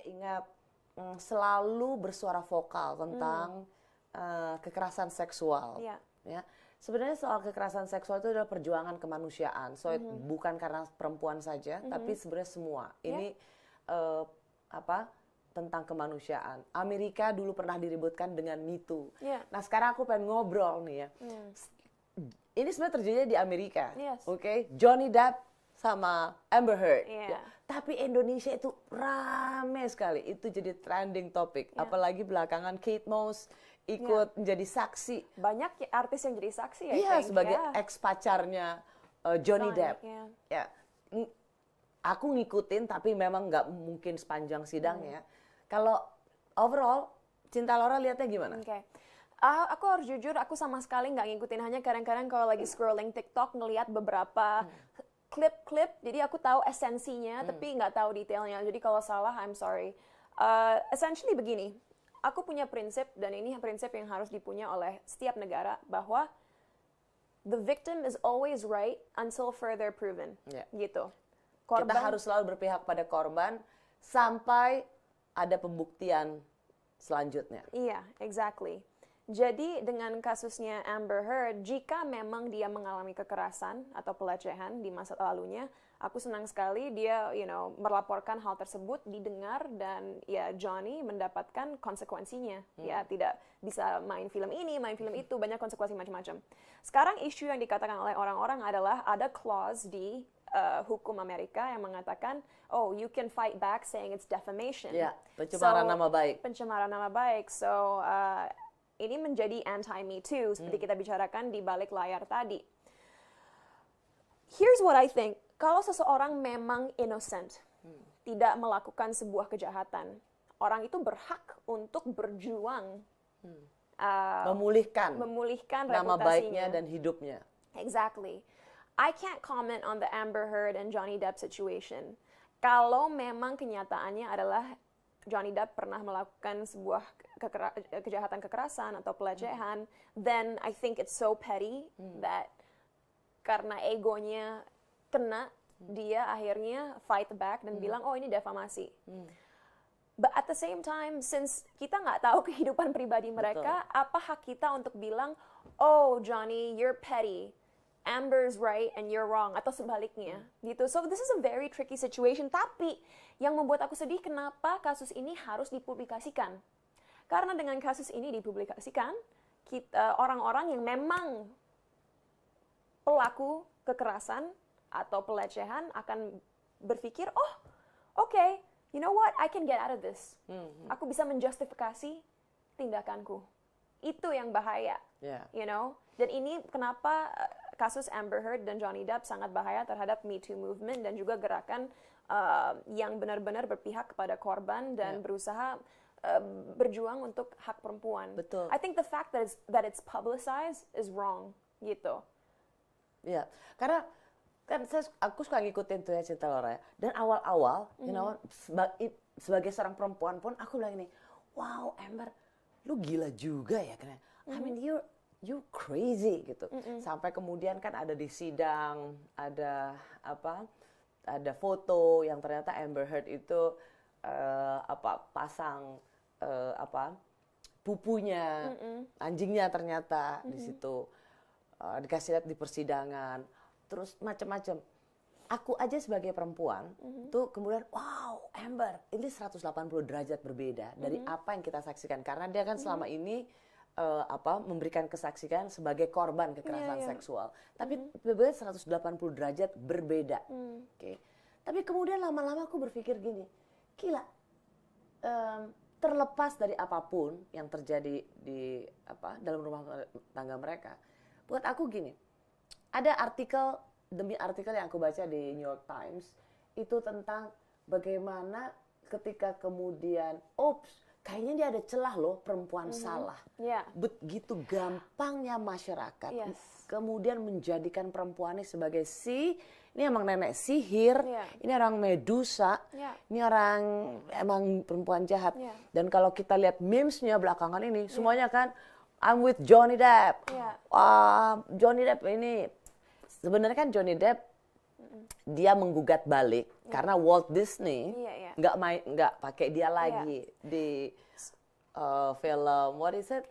ingat selalu bersuara vokal tentang kekerasan seksual. Ya, sebenarnya soal kekerasan seksual itu adalah perjuangan kemanusiaan. So bukan karena perempuan saja, tapi sebenarnya semua. Ini tentang kemanusiaan. Amerika dulu pernah diributkan dengan Me Too. Nah sekarang aku pengen ngobrol nih ya. Ini sebenarnya terjadi di Amerika, oke? Johnny Depp sama Amber Heard. Tapi Indonesia itu rame sekali. Itu jadi trending topik. Apalagi belakangan Kate Moss ikut menjadi saksi. Banyak artis yang jadi saksi ya. Iya, sebagai ex pacarnya Johnny Depp. Ya, aku ngikutin tapi memang nggak mungkin sepanjang sidangnya. Kalau overall, Cinta Laura lihatnya gimana? Aku harus jujur, aku sama sekali nggak ngikutin. Hanya kadang-kadang kalau lagi scrolling TikTok ngelihat beberapa klip-klip, jadi aku tahu esensinya, tapi nggak tahu detailnya. Jadi kalau salah, I'm sorry. Essentially begini, aku punya prinsip, dan ini prinsip yang harus dipunya oleh setiap negara, bahwa the victim is always right until further proven. Gitu. Kita harus selalu berpihak pada korban sampai ada pembuktian selanjutnya. Iya, exactly. Jadi dengan kasusnya Amber Heard, jika memang dia mengalami kekerasan atau pelecehan di masa lalunya, aku senang sekali dia, melaporkan hal tersebut, didengar, dan ya Johnny mendapatkan konsekuensinya. Ya tidak bisa main film ini, main film itu, banyak konsekuensi macam-macam. Sekarang isu yang dikatakan oleh orang-orang adalah ada clause di hukum Amerika yang mengatakan, oh, you can fight back saying it's defamation. Ya, pencemaran nama baik. Pencemaran nama baik. So, ini menjadi anti-Me Too, seperti kita bicarakan di balik layar tadi. Here's what I think. Kalau seseorang memang innocent, tidak melakukan sebuah kejahatan, orang itu berhak untuk berjuang. Memulihkan nama reputasinya. baiknya dan hidupnya. Exactly. I can't comment on the Amber Heard and Johnny Depp situation. Kalau memang kenyataannya adalah Johnny Depp pernah melakukan sebuah kejahatan kekerasan atau pelecehan, then I think it's so petty that karena egonya kena, dia akhirnya fight back dan bilang, oh ini defamasi. But at the same time, since kita nggak tahu kehidupan pribadi mereka, apa hak kita untuk bilang, oh Johnny, you're petty, Amber's right and you're wrong, atau sebaliknya, gitu. So this is a very tricky situation. Tapi yang membuat aku sedih, kenapa kasus ini harus dipublikasikan? Karena dengan kasus ini dipublikasikan, orang-orang yang memang pelaku kekerasan atau pelecehan akan berpikir, oh, okay, you know what, I can get out of this. Aku bisa menjustifikasi tindakanku. Itu yang bahaya, you know. Dan ini kenapa kasus Amber Heard dan Johnny Depp sangat bahaya terhadap Me Too movement dan juga gerakan yang benar-benar berpihak kepada korban dan berusaha berjuang untuk hak perempuan. Betul. I think the fact that it's publicized is wrong, gitu. Ya, karena kan aku suka ngikutin tuh ya Cinta Laura ya. Dan awal-awal, sebagai seorang perempuan pun aku bilang ini, wow Amber, lu gila juga ya, karena I mean you crazy gitu. Sampai kemudian kan ada di sidang, ada foto yang ternyata Amber Heard itu pasang pupunya, anjingnya ternyata di situ, dikasih lihat di persidangan, terus macam-macam. Aku aja sebagai perempuan tuh kemudian, wow Amber, ini 180 derajat berbeda dari apa yang kita saksikan, karena dia kan selama ini memberikan kesaksian sebagai korban kekerasan seksual, tapi berbeda 180 derajat berbeda. Okay. Tapi kemudian lama-lama aku berpikir gini, gila, terlepas dari apapun yang terjadi di dalam rumah tangga mereka, buat aku gini, ada artikel demi artikel yang aku baca di New York Times itu tentang bagaimana ketika kemudian, kayaknya dia ada celah loh, perempuan salah. Begitu gampangnya masyarakat kemudian menjadikan perempuan ini sebagai ini emang nenek sihir, ini orang Medusa, ini orang emang perempuan jahat. Dan kalau kita lihat memes-nya belakangan ini, semuanya kan, I'm with Johnny Depp. Johnny Depp ini, sebenarnya kan Johnny Depp dia menggugat balik karena Walt Disney nggak pakai dia lagi di film what is it?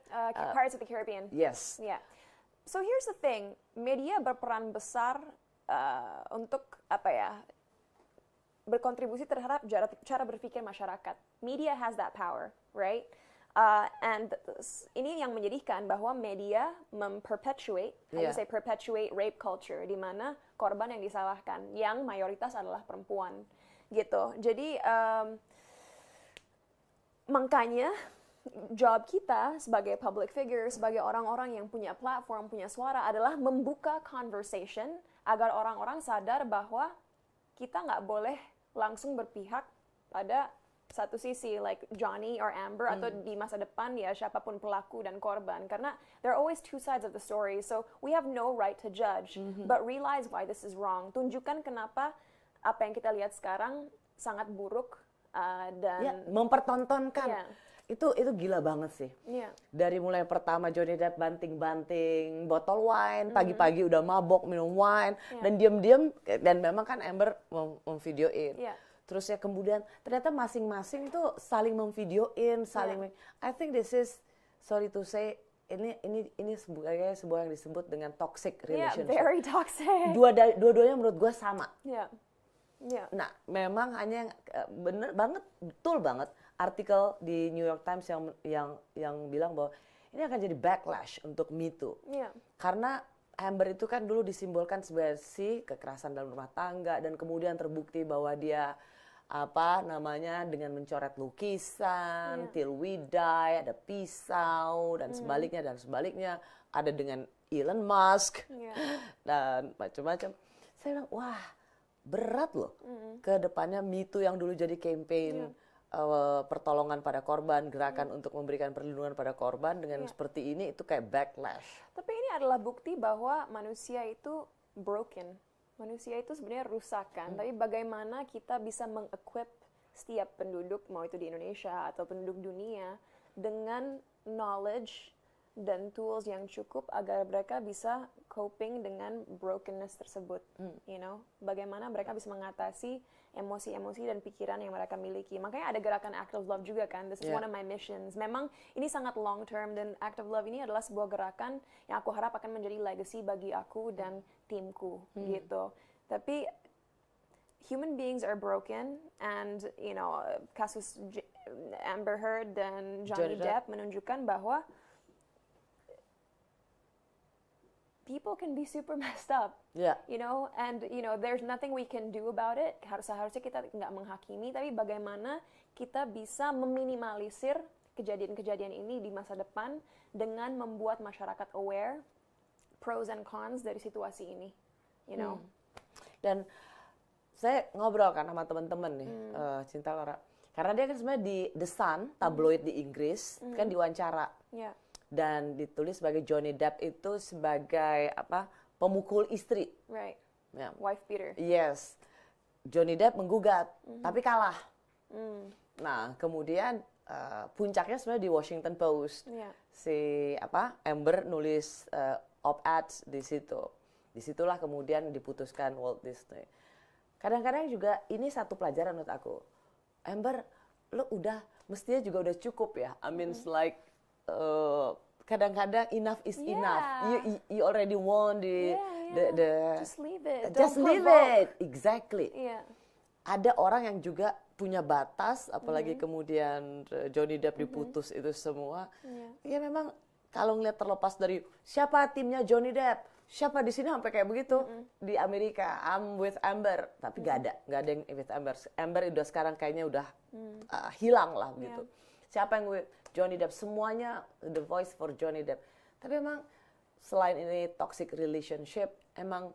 Pirates of the Caribbean. Yes. Yeah. So here's the thing, media berperan besar untuk berkontribusi terhadap cara berpikir masyarakat. Media has that power, right? And ini yang menyedihkan bahwa media memperpetuate, how you say perpetuate rape culture, di mana korban yang disalahkan, yang mayoritas adalah perempuan, gitu. Jadi makanya job kita sebagai public figure, sebagai orang-orang yang punya platform, punya suara adalah membuka conversation agar orang-orang sadar bahwa kita nggak boleh langsung berpihak pada satu sisi, like Johnny or Amber, atau di masa depan ya siapapun pelaku dan korban, karena there are always two sides of the story, so we have no right to judge, but realize why this is wrong. Tunjukkan kenapa apa yang kita lihat sekarang sangat buruk dan mempertontonkan. Itu gila banget sih. Dari mulai pertama Johnny Depp banting-banting botol wine, pagi-pagi udah mabok minum wine, dan diam-diam, dan memang kan Amber memvideoin. Terus ya kemudian ternyata masing-masing tuh saling memvideoin, I think this is, sorry to say, ini sebuah yang disebut dengan toxic relationship. Yeah, very toxic. Dua-duanya menurut gue sama. Yeah. Nah, memang hanya bener banget, betul banget artikel di New York Times yang bilang bahwa ini akan jadi backlash untuk Me Too. Karena Amber itu kan dulu disimbolkan sebagai kekerasan dalam rumah tangga, dan kemudian terbukti bahwa dia dengan mencoret lukisan, Till We Die, ada pisau dan sebaliknya, ada dengan Elon Musk dan macam-macam. Saya bilang, wah berat loh ke depannya Me Too yang dulu jadi campaign pertolongan pada korban, gerakan untuk memberikan perlindungan pada korban, dengan seperti ini itu kayak backlash. Tapi ini adalah bukti bahwa manusia itu broken. Manusia itu sebenarnya rusak kan, tapi bagaimana kita bisa meng-equip setiap penduduk, mau itu di Indonesia atau penduduk dunia, dengan knowledge dan tools yang cukup agar mereka bisa coping dengan brokenness tersebut, bagaimana mereka bisa mengatasi emosi-emosi dan pikiran yang mereka miliki. Makanya ada gerakan Act of Love juga kan, this is one of my missions. Memang ini sangat long term, dan Act of Love ini adalah sebuah gerakan yang aku harap akan menjadi legacy bagi aku dan timku, gitu. Tapi human beings are broken, and kasus Amber Heard dan Johnny Depp menunjukkan bahwa people can be super messed up, and there's nothing we can do about it. Seharusnya kita nggak menghakimi, tapi bagaimana kita bisa meminimalisir kejadian-kejadian ini di masa depan dengan membuat masyarakat aware pros and cons dari situasi ini, Dan saya ngobrol kan sama teman-teman nih, Cinta Laura, karena dia kan sebenarnya di The Sun, tabloid di Inggris, kan diwawancara. Dan ditulis sebagai Johnny Depp itu sebagai pemukul istri, wife beater. Yes, Johnny Depp menggugat, tapi kalah. Nah, kemudian puncaknya sebenarnya di Washington Post, si Amber nulis op-ed di situ. Disitulah kemudian diputuskan Walt Disney. Kadang-kadang juga ini satu pelajaran menurut aku. Amber, lo mestinya juga udah cukup ya. I mean, like kadang-kadang enough is enough. You already won the just leave it. Just leave it. Exactly. Ada orang yang juga punya batas, apalagi kemudian Johnny Depp diputus itu semua. Ya memang kalau ngeliat terlepas dari siapa timnya Johnny Depp, siapa di sini sampai kayak begitu di Amerika, I'm with Amber, tapi nggak ada yang with Amber. Amber udah sekarang kayaknya udah hilang lah begitu. Siapa yang with Johnny Depp, semuanya the voice for Johnny Depp. Tapi emang selain ini toxic relationship, emang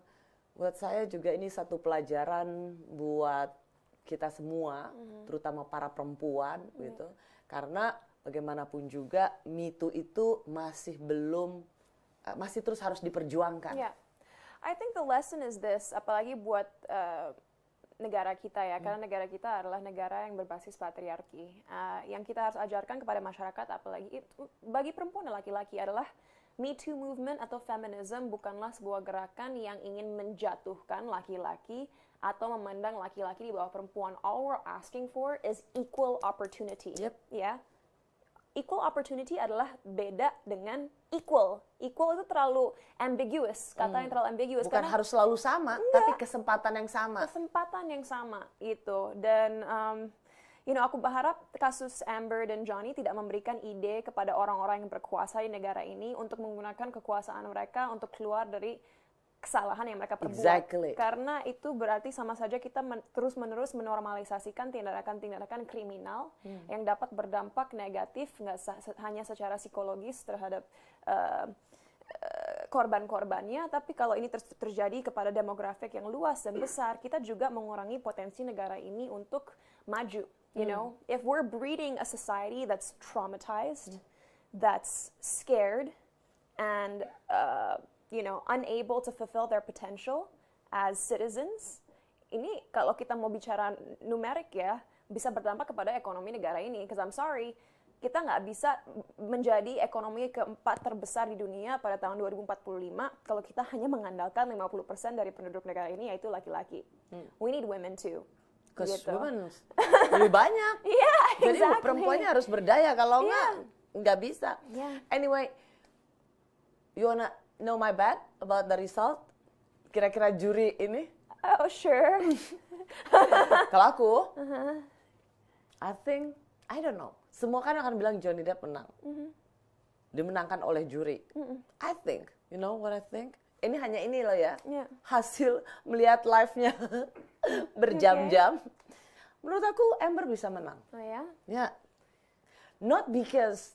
buat saya juga ini satu pelajaran buat kita semua, terutama para perempuan gitu. Karena bagaimanapun juga Me Too itu masih terus harus diperjuangkan. I think the lesson is this, apalagi buat negara kita ya, karena negara kita adalah negara yang berbasis patriarki. Yang kita harus ajarkan kepada masyarakat, apalagi bagi perempuan dan laki-laki adalah Me Too movement atau feminism bukanlah sebuah gerakan yang ingin menjatuhkan laki-laki atau memandang laki-laki di bawah perempuan. All we're asking for is equal opportunity. Yep. Ya. Equal opportunity adalah beda dengan equal. Equal itu terlalu ambiguous, kata yang terlalu ambiguous. Bukan karena harus selalu sama, tapi kesempatan yang sama. kesempatan yang sama gitu. Dan aku berharap kasus Amber dan Johnny tidak memberikan ide kepada orang-orang yang berkuasa di negara ini untuk menggunakan kekuasaan mereka untuk keluar dari kesalahan yang mereka perbuat. Exactly. Karena itu berarti sama saja kita terus-menerus menormalisasikan tindakan-tindakan kriminal yang dapat berdampak negatif nggak hanya secara psikologis terhadap korban-korbannya, tapi kalau ini terjadi kepada demografik yang luas dan besar, kita juga mengurangi potensi negara ini untuk maju. You know, if we're breeding a society that's traumatized, that's scared, and unable to fulfill their potential as citizens, ini kalau kita mau bicara numerik ya, bisa berdampak kepada ekonomi negara ini. Because I'm sorry, kita nggak bisa menjadi ekonomi keempat terbesar di dunia pada tahun 2045 kalau kita hanya mengandalkan 50% dari penduduk negara ini, yaitu laki-laki. We need women too. Because Gitu. women lebih banyak. Yeah, Jadi exactly. perempuannya harus berdaya, kalau nggak bisa. Yeah. Anyway, you wanna know my bad about the result? Kira-kira juri ini? Oh, sure. Kalau aku, I don't know. Semua kan akan bilang Johnny Depp menang. Dimenangkan oleh juri. I think, you know what I think? Ini hanya ini loh ya. Yeah. Hasil melihat live-nya berjam-jam. Menurut aku Amber bisa menang. Oh ya? Ya. Not because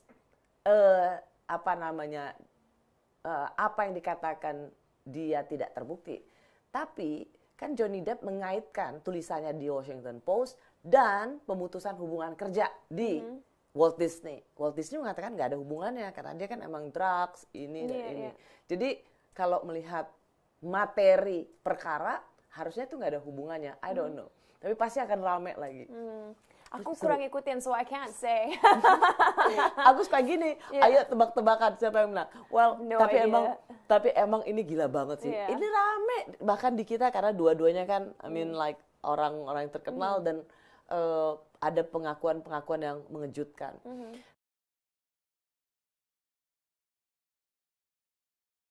apa yang dikatakan dia tidak terbukti. Tapi kan Johnny Depp mengaitkan tulisannya di Washington Post dan pemutusan hubungan kerja di Walt Disney. Walt Disney mengatakan nggak ada hubungannya karena dia kan emang drugs ini dan ini. Jadi kalau melihat materi perkara harusnya itu nggak ada hubungannya. I don't know. Tapi pasti akan rame lagi. Aku kurang ikutin, so I can't say. Aku suka gini, ayo tebak-tebakan siapa yang menang. Well, No idea. tapi emang ini gila banget sih. Yeah. Ini rame bahkan di kita karena dua-duanya kan, I mean like orang-orang yang terkenal dan ada pengakuan-pengakuan yang mengejutkan.